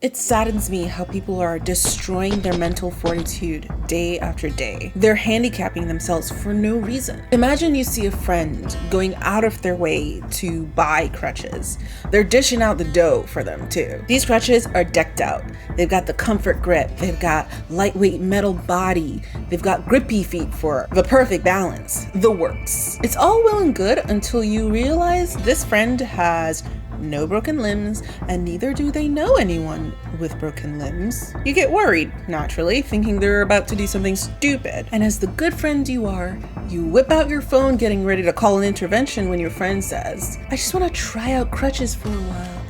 It saddens me how people are destroying their mental fortitude day after day. They're handicapping themselves for no reason. Imagine you see a friend going out of their way to buy crutches. They're dishing out the dough for them too. These crutches are decked out. They've got the comfort grip, they've got lightweight metal body, they've got grippy feet for the perfect balance, the works. It's all well and good until you realize this friend has no broken limbs, and neither do they know anyone with broken limbs. You get worried, naturally, thinking they're about to do something stupid. And as the good friend you are, you whip out your phone getting ready to call an intervention when your friend says, "I just want to try out crutches for a while.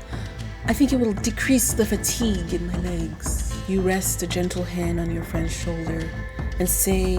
I think it will decrease the fatigue in my legs." You rest a gentle hand on your friend's shoulder and say,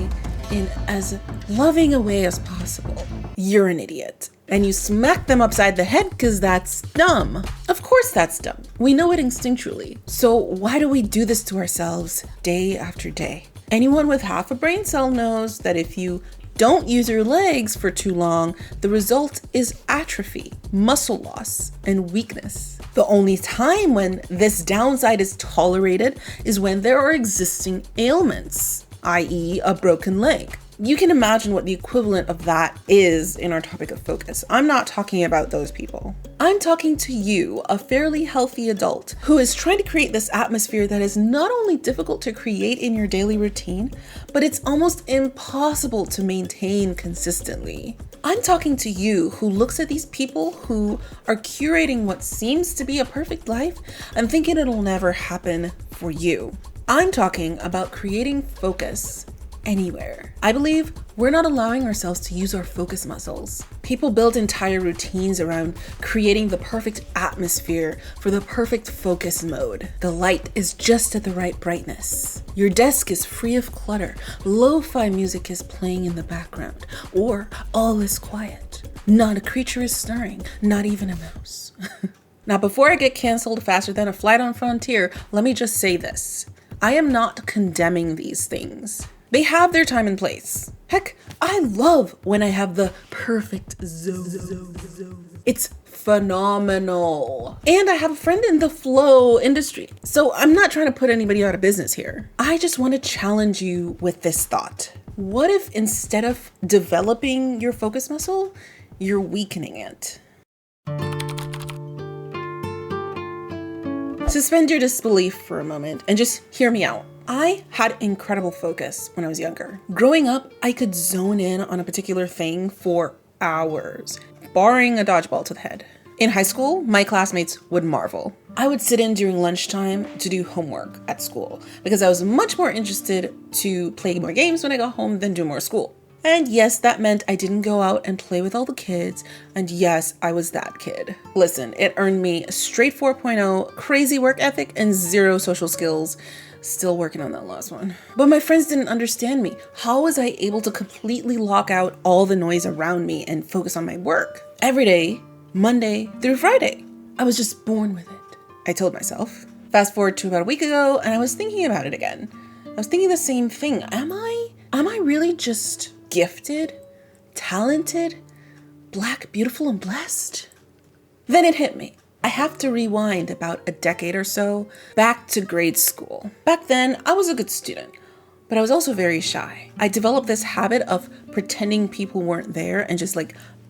in as loving a way as possible, "You're an idiot." And you smack them upside the head because that's dumb. Of course that's dumb. We know it instinctually. So why do we do this to ourselves day after day? Anyone with half a brain cell knows that if you don't use your legs for too long, the result is atrophy, muscle loss, and weakness. The only time when this downside is tolerated is when there are existing ailments, i.e. a broken leg. You can imagine what the equivalent of that is in our topic of focus. I'm not talking about those people. I'm talking to you, a fairly healthy adult, who is trying to create this atmosphere that is not only difficult to create in your daily routine, but it's almost impossible to maintain consistently. I'm talking to you who looks at these people who are curating what seems to be a perfect life and thinking it'll never happen for you. I'm talking about creating focus anywhere. I believe we're not allowing ourselves to use our focus muscles. People build entire routines around creating the perfect atmosphere for the perfect focus mode. The light is just at the right brightness. Your desk is free of clutter. Lo-fi music is playing in the background, or all is quiet. Not a creature is stirring, not even a mouse. Now, before I get canceled faster than a flight on Frontier, let me just say this. I am not condemning these things. They have their time and place. Heck, I love when I have the perfect zone. It's phenomenal. And I have a friend in the flow industry. So I'm not trying to put anybody out of business here. I just want to challenge you with this thought. What if instead of developing your focus muscle, you're weakening it? Suspend your disbelief for a moment and just hear me out. I had incredible focus when I was younger. Growing up, I could zone in on a particular thing for hours, barring a dodgeball to the head. In high school, my classmates would marvel. I would sit in during lunchtime to do homework at school because I was much more interested to play more games when I got home than do more school. And yes, that meant I didn't go out and play with all the kids. And yes, I was that kid. Listen, it earned me a straight 4.0, crazy work ethic, and 0 social skills. Still working on that last one. But my friends didn't understand me. How was I able to completely lock out all the noise around me and focus on my work? Every day, Monday through Friday. I was just born with it, I told myself. Fast forward to about a week ago, and I was thinking about it again. I was thinking the same thing. Am I really just gifted, talented, black, beautiful, and blessed? Then it hit me. I have to rewind about a decade or so back to grade school. Back then, I was a good student, but I was also very shy. I developed this habit of pretending people weren't there and just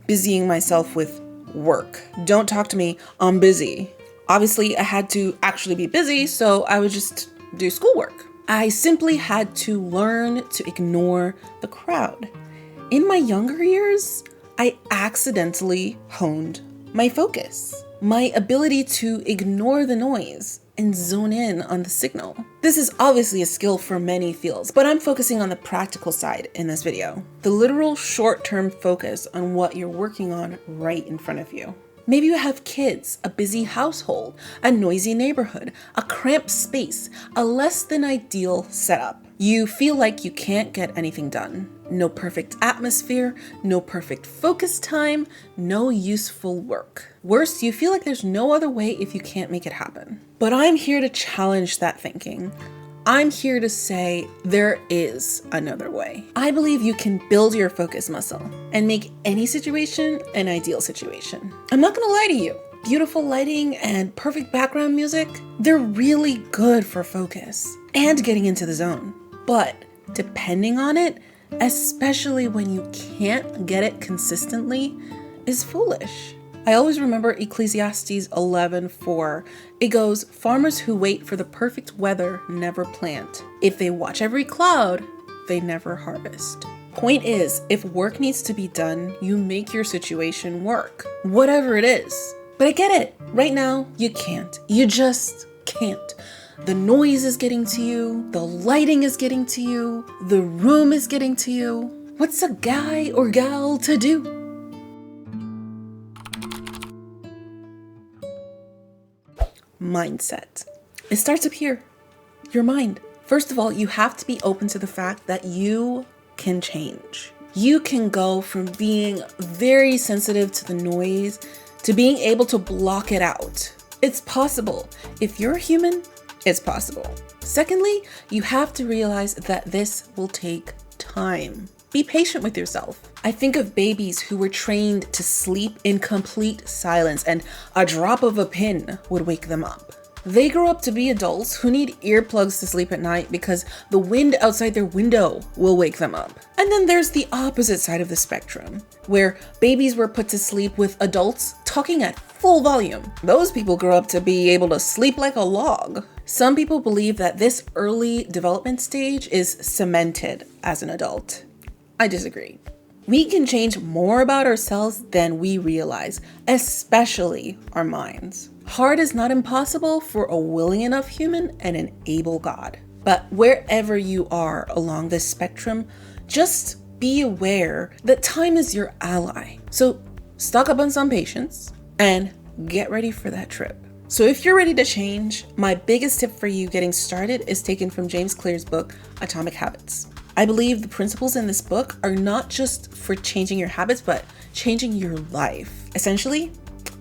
busying myself with work. Don't talk to me, I'm busy. Obviously, I had to actually be busy, so I would just do schoolwork. I simply had to learn to ignore the crowd. In my younger years, I accidentally honed my focus, my ability to ignore the noise and zone in on the signal. This is obviously a skill for many fields, but I'm focusing on the practical side in this video. The literal short-term focus on what you're working on right in front of you. Maybe you have kids, a busy household, a noisy neighborhood, a cramped space, a less than ideal setup. You feel like you can't get anything done. No perfect atmosphere, no perfect focus time, no useful work. Worse, you feel like there's no other way if you can't make it happen. But I'm here to challenge that thinking. I'm here to say there is another way. I believe you can build your focus muscle and make any situation an ideal situation. I'm not gonna lie to you. beautiful lighting and perfect background music, they're really good for focus and getting into the zone. But depending on it, especially when you can't get it consistently, is foolish. I always remember Ecclesiastes 11:4. It goes, "Farmers who wait for the perfect weather never plant. If they watch every cloud, they never harvest." Point is, if work needs to be done, you make your situation work, whatever it is. But I get it. Right now, you can't. You just can't. The noise is getting to you. The lighting is getting to you. The room is getting to you. What's a guy or gal to do? Mindset. It starts up here, your mind. First of all, you have to be open to the fact that you can change. You can go from being very sensitive to the noise to being able to block it out. It's possible. If you're human, it's possible. Secondly, you have to realize that this will take time. Be patient with yourself. I think of babies who were trained to sleep in complete silence, and a drop of a pin would wake them up. They grow up to be adults who need earplugs to sleep at night because the wind outside their window will wake them up. And then there's the opposite side of the spectrum, where babies were put to sleep with adults talking at full volume. Those people grow up to be able to sleep like a log. Some people believe that this early development stage is cemented as an adult. I disagree. We can change more about ourselves than we realize, especially our minds. Hard is not impossible for a willing enough human and an able God. But wherever you are along this spectrum, just be aware that time is your ally. So stock up on some patience and get ready for that trip. So if you're ready to change, my biggest tip for you getting started is taken from James Clear's book, Atomic Habits. I believe the principles in this book are not just for changing your habits, but changing your life. Essentially,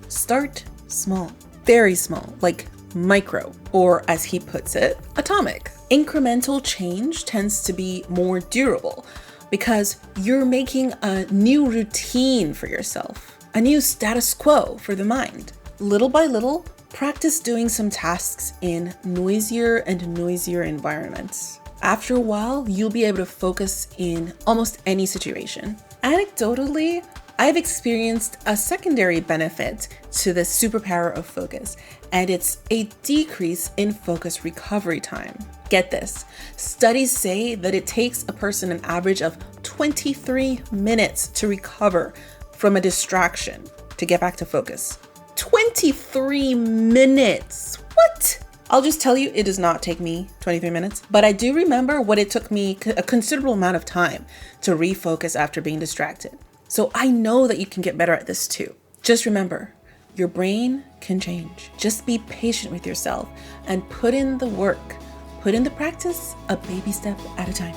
start small, very small, like micro, or as he puts it, atomic. Incremental change tends to be more durable because you're making a new routine for yourself, a new status quo for the mind. Little by little, practice doing some tasks in noisier and noisier environments. After a while, you'll be able to focus in almost any situation. Anecdotally, I've experienced a secondary benefit to the superpower of focus, and it's a decrease in focus recovery time. Get this, studies say that it takes a person an average of 23 minutes to recover from a distraction to get back to focus. 23 minutes! What? I'll just tell you, it does not take me 23 minutes, but I do remember what it took me a considerable amount of time to refocus after being distracted. So I know that you can get better at this too. Just remember, your brain can change. Just be patient with yourself and put in the work. Put in the practice, a baby step at a time.